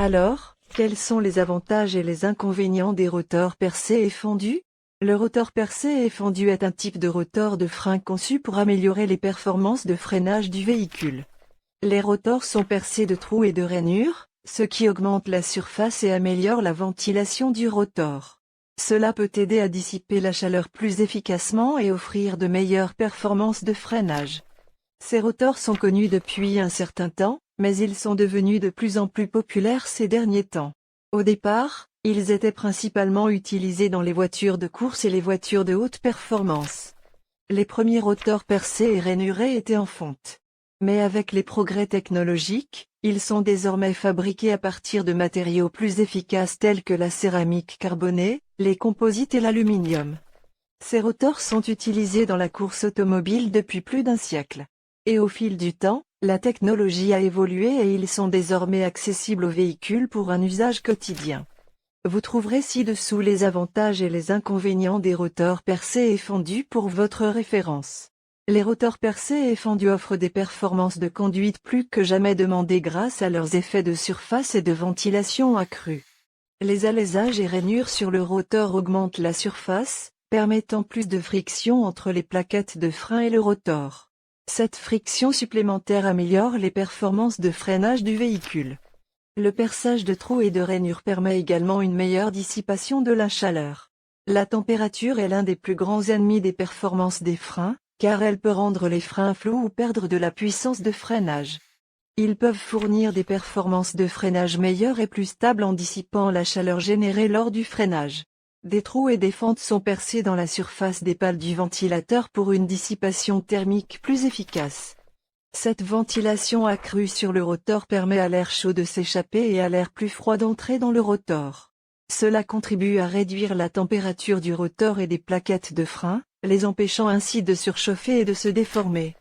Alors, quels sont les avantages et les inconvénients des rotors percés et fendus? Le rotor percé et fendu est un type de rotor de frein conçu pour améliorer les performances de freinage du véhicule. Les rotors sont percés de trous et de rainures, ce qui augmente la surface et améliore la ventilation du rotor. Cela peut aider à dissiper la chaleur plus efficacement et offrir de meilleures performances de freinage. Ces rotors sont connus depuis un certain temps, mais ils sont devenus de plus en plus populaires ces derniers temps. Au départ, ils étaient principalement utilisés dans les voitures de course et les voitures de haute performance. Les premiers rotors percés et rainurés étaient en fonte. Mais avec les progrès technologiques, ils sont désormais fabriqués à partir de matériaux plus efficaces tels que la céramique carbonée, les composites et l'aluminium. Ces rotors sont utilisés dans la course automobile depuis plus d'un siècle. Et au fil du temps, la technologie a évolué et ils sont désormais accessibles aux véhicules pour un usage quotidien. Vous trouverez ci-dessous les avantages et les inconvénients des rotors percés et fendus pour votre référence. Les rotors percés et fendus offrent des performances de conduite plus que jamais demandées grâce à leurs effets de surface et de ventilation accrus. Les alaisages et rainures sur le rotor augmentent la surface, permettant plus de friction entre les plaquettes de frein et le rotor. Cette friction supplémentaire améliore les performances de freinage du véhicule. Le perçage de trous et de rainures permet également une meilleure dissipation de la chaleur. La température est l'un des plus grands ennemis des performances des freins, car elle peut rendre les freins flous ou perdre de la puissance de freinage. Ils peuvent fournir des performances de freinage meilleures et plus stables en dissipant la chaleur générée lors du freinage. Des trous et des fentes sont percés dans la surface des pales du ventilateur pour une dissipation thermique plus efficace. Cette ventilation accrue sur le rotor permet à l'air chaud de s'échapper et à l'air plus froid d'entrer dans le rotor. Cela contribue à réduire la température du rotor et des plaquettes de frein, les empêchant ainsi de surchauffer et de se déformer.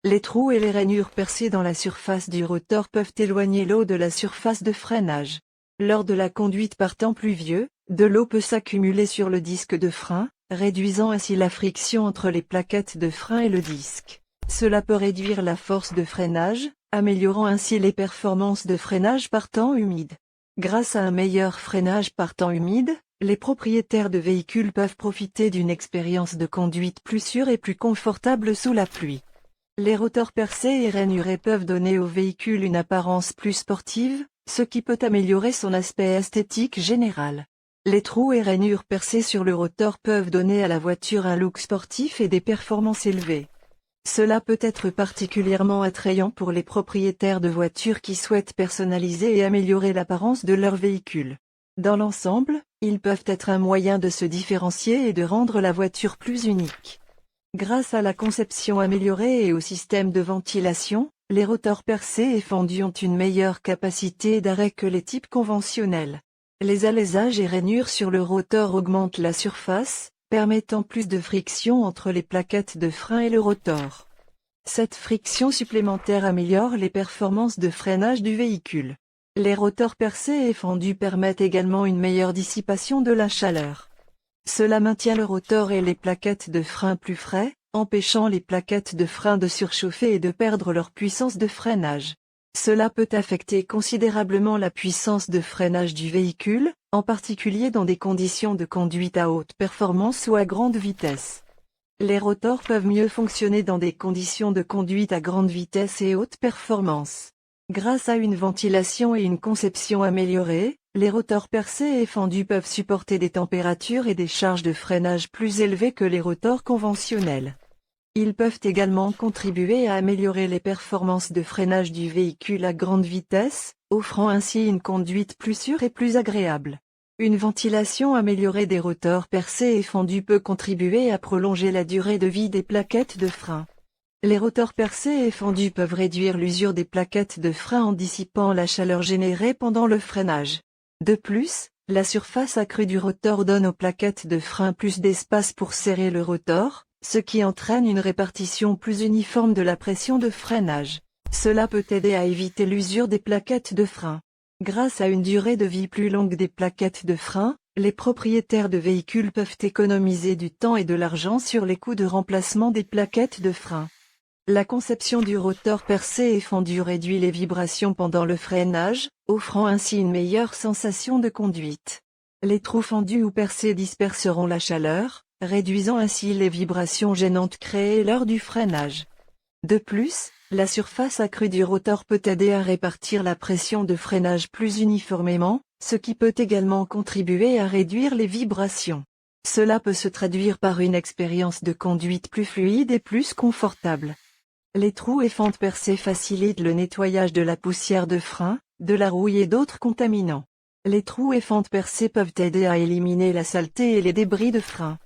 Les trous et les rainures percées dans la surface du rotor peuvent éloigner l'eau de la surface de freinage. Lors de la conduite par temps pluvieux, de l'eau peut s'accumuler sur le disque de frein, réduisant ainsi la friction entre les plaquettes de frein et le disque. Cela peut réduire la force de freinage, améliorant ainsi les performances de freinage par temps humide. Grâce à un meilleur freinage par temps humide, les propriétaires de véhicules peuvent profiter d'une expérience de conduite plus sûre et plus confortable sous la pluie. Les rotors percés et rainurés peuvent donner au véhicule une apparence plus sportive, ce qui peut améliorer son aspect esthétique général. Les trous et rainures percés sur le rotor peuvent donner à la voiture un look sportif et des performances élevées. Cela peut être particulièrement attrayant pour les propriétaires de voitures qui souhaitent personnaliser et améliorer l'apparence de leur véhicule. Dans l'ensemble, ils peuvent être un moyen de se différencier et de rendre la voiture plus unique. Grâce à la conception améliorée et au système de ventilation, les rotors percés et fendus ont une meilleure capacité d'arrêt que les types conventionnels. Les alaisages et rainures sur le rotor augmentent la surface, permettant plus de friction entre les plaquettes de frein et le rotor. Cette friction supplémentaire améliore les performances de freinage du véhicule. Les rotors percés et fendus permettent également une meilleure dissipation de la chaleur. Cela maintient le rotor et les plaquettes de frein plus frais, empêchant les plaquettes de frein de surchauffer et de perdre leur puissance de freinage. Cela peut affecter considérablement la puissance de freinage du véhicule, en particulier dans des conditions de conduite à haute performance ou à grande vitesse. Les rotors peuvent mieux fonctionner dans des conditions de conduite à grande vitesse et haute performance. Grâce à une ventilation et une conception améliorée, les rotors percés et fendus peuvent supporter des températures et des charges de freinage plus élevées que les rotors conventionnels. Ils peuvent également contribuer à améliorer les performances de freinage du véhicule à grande vitesse, offrant ainsi une conduite plus sûre et plus agréable. Une ventilation améliorée des rotors percés et fendus peut contribuer à prolonger la durée de vie des plaquettes de frein. Les rotors percés et fendus peuvent réduire l'usure des plaquettes de frein en dissipant la chaleur générée pendant le freinage. De plus, la surface accrue du rotor donne aux plaquettes de frein plus d'espace pour serrer le rotor, ce qui entraîne une répartition plus uniforme de la pression de freinage. Cela peut aider à éviter l'usure des plaquettes de frein. Grâce à une durée de vie plus longue des plaquettes de frein, les propriétaires de véhicules peuvent économiser du temps et de l'argent sur les coûts de remplacement des plaquettes de frein. La conception du rotor percé et fendu réduit les vibrations pendant le freinage, offrant ainsi une meilleure sensation de conduite. Les trous fendus ou percés disperseront la chaleur, réduisant ainsi les vibrations gênantes créées lors du freinage. De plus, la surface accrue du rotor peut aider à répartir la pression de freinage plus uniformément, ce qui peut également contribuer à réduire les vibrations. Cela peut se traduire par une expérience de conduite plus fluide et plus confortable. Les trous et fentes percées facilitent le nettoyage de la poussière de frein, de la rouille et d'autres contaminants. Les trous et fentes percées peuvent aider à éliminer la saleté et les débris de frein.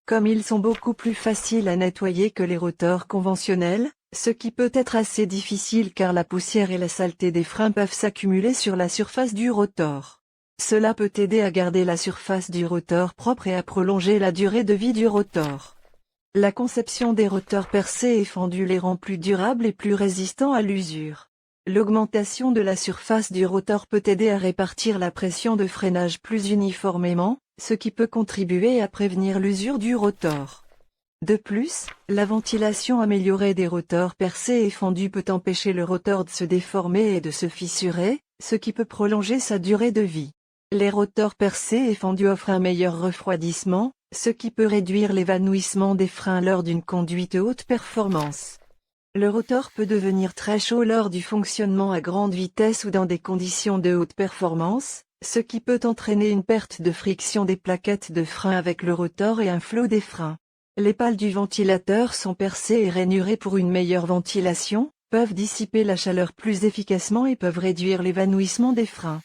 Comme ils sont beaucoup plus faciles à nettoyer que les rotors conventionnels, ce qui peut être assez difficile car la poussière et la saleté des freins peuvent s'accumuler sur la surface du rotor. Cela peut aider à garder la surface du rotor propre et à prolonger la durée de vie du rotor. La conception des rotors percés et fendus les rend plus durables et plus résistants à l'usure. L'augmentation de la surface du rotor peut aider à répartir la pression de freinage plus uniformément, ce qui peut contribuer à prévenir l'usure du rotor. De plus, la ventilation améliorée des rotors percés et fendus peut empêcher le rotor de se déformer et de se fissurer, ce qui peut prolonger sa durée de vie. Les rotors percés et fendus offrent un meilleur refroidissement, ce qui peut réduire l'évanouissement des freins lors d'une conduite haute performance. Le rotor peut devenir très chaud lors du fonctionnement à grande vitesse ou dans des conditions de haute performance, ce qui peut entraîner une perte de friction des plaquettes de frein avec le rotor et un flot des freins. Les pales du ventilateur sont percées et rainurées pour une meilleure ventilation, peuvent dissiper la chaleur plus efficacement et peuvent réduire l'évanouissement des freins.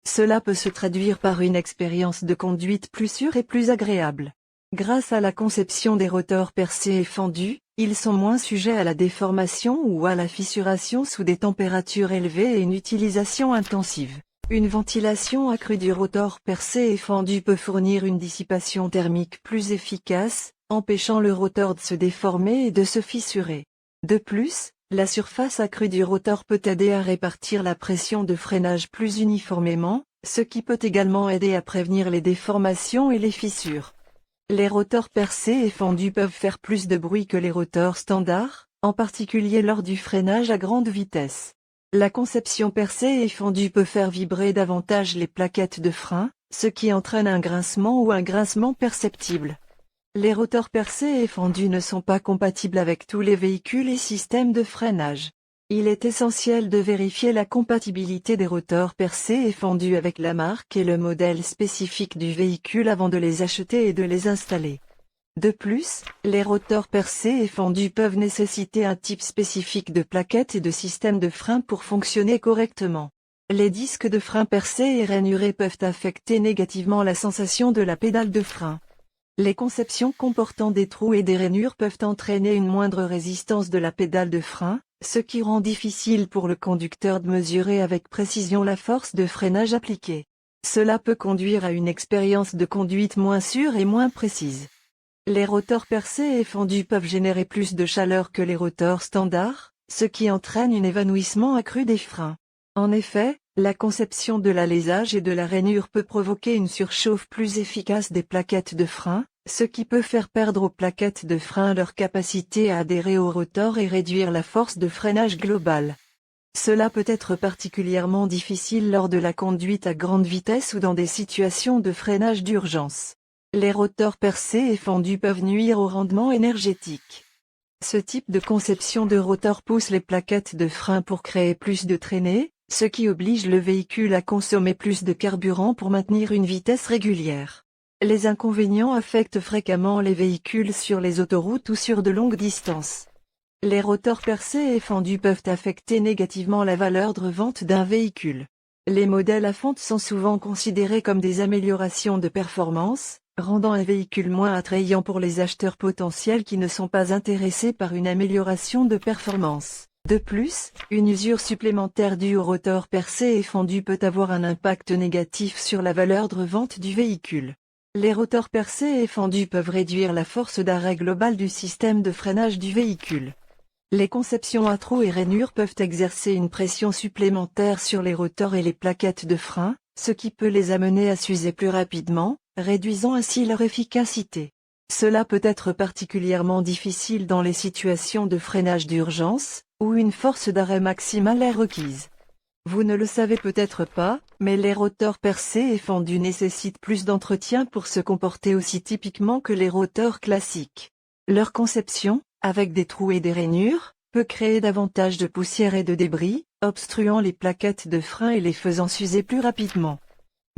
Cela peut se traduire par une expérience de conduite plus sûre et plus agréable. Grâce à la conception des rotors percés et fendus, ils sont moins sujets à la déformation ou à la fissuration sous des températures élevées et une utilisation intensive. Une ventilation accrue du rotor percé et fendu peut fournir une dissipation thermique plus efficace, empêchant le rotor de se déformer et de se fissurer. De plus, la surface accrue du rotor peut aider à répartir la pression de freinage plus uniformément, ce qui peut également aider à prévenir les déformations et les fissures. Les rotors percés et fendus peuvent faire plus de bruit que les rotors standards, en particulier lors du freinage à grande vitesse. La conception percée et fendue peut faire vibrer davantage les plaquettes de frein, ce qui entraîne un grincement ou un grincement perceptible. Les rotors percés et fendus ne sont pas compatibles avec tous les véhicules et systèmes de freinage. Il est essentiel de vérifier la compatibilité des rotors percés et fendus avec la marque et le modèle spécifique du véhicule avant de les acheter et de les installer. De plus, les rotors percés et fendus peuvent nécessiter un type spécifique de plaquettes et de système de frein pour fonctionner correctement. Les disques de frein percés et rainurés peuvent affecter négativement la sensation de la pédale de frein. Les conceptions comportant des trous et des rainures peuvent entraîner une moindre résistance de la pédale de frein, ce qui rend difficile pour le conducteur de mesurer avec précision la force de freinage appliquée. Cela peut conduire à une expérience de conduite moins sûre et moins précise. Les rotors percés et fendus peuvent générer plus de chaleur que les rotors standards, ce qui entraîne un évanouissement accru des freins. En effet, la conception de l'alésage et de la rainure peut provoquer une surchauffe plus efficace des plaquettes de frein, ce qui peut faire perdre aux plaquettes de frein leur capacité à adhérer au rotor et réduire la force de freinage globale. Cela peut être particulièrement difficile lors de la conduite à grande vitesse ou dans des situations de freinage d'urgence. Les rotors percés et fendus peuvent nuire au rendement énergétique. Ce type de conception de rotor pousse les plaquettes de frein pour créer plus de traînée, ce qui oblige le véhicule à consommer plus de carburant pour maintenir une vitesse régulière. Les inconvénients affectent fréquemment les véhicules sur les autoroutes ou sur de longues distances. Les rotors percés et fendus peuvent affecter négativement la valeur de revente d'un véhicule. Les modèles à fonte sont souvent considérés comme des améliorations de performance, rendant un véhicule moins attrayant pour les acheteurs potentiels qui ne sont pas intéressés par une amélioration de performance. De plus, une usure supplémentaire due au rotor percé et fendu peut avoir un impact négatif sur la valeur de revente du véhicule. Les rotors percés et fendus peuvent réduire la force d'arrêt globale du système de freinage du véhicule. Les conceptions à trous et rainures peuvent exercer une pression supplémentaire sur les rotors et les plaquettes de frein, ce qui peut les amener à s'user plus rapidement, réduisant ainsi leur efficacité. Cela peut être particulièrement difficile dans les situations de freinage d'urgence, où une force d'arrêt maximale est requise. Vous ne le savez peut-être pas, mais les rotors percés et fendus nécessitent plus d'entretien pour se comporter aussi typiquement que les rotors classiques. Leur conception, avec des trous et des rainures, peut créer davantage de poussière et de débris, obstruant les plaquettes de frein et les faisant s'user plus rapidement.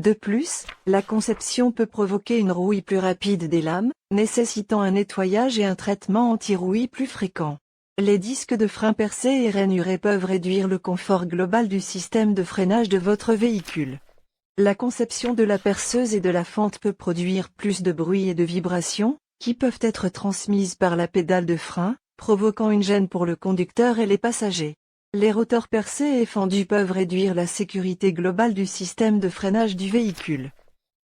De plus, la conception peut provoquer une rouille plus rapide des lames, nécessitant un nettoyage et un traitement anti-rouille plus fréquent. Les disques de frein percés et rainurés peuvent réduire le confort global du système de freinage de votre véhicule. La conception de la perceuse et de la fente peut produire plus de bruit et de vibrations, qui peuvent être transmises par la pédale de frein, provoquant une gêne pour le conducteur et les passagers. Les rotors percés et fendus peuvent réduire la sécurité globale du système de freinage du véhicule.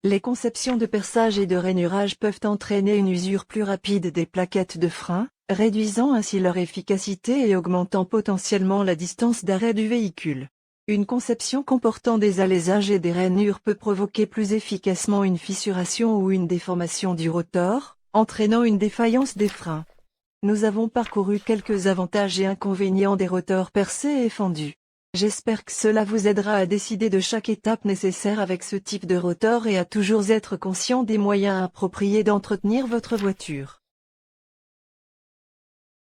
Les conceptions de perçage et de rainurage peuvent entraîner une usure plus rapide des plaquettes de frein, réduisant ainsi leur efficacité et augmentant potentiellement la distance d'arrêt du véhicule. Une conception comportant des alaisages et des rainures peut provoquer plus efficacement une fissuration ou une déformation du rotor, entraînant une défaillance des freins. Nous avons parcouru quelques avantages et inconvénients des rotors percés et fendus. J'espère que cela vous aidera à décider de chaque étape nécessaire avec ce type de rotor et à toujours être conscient des moyens appropriés d'entretenir votre voiture.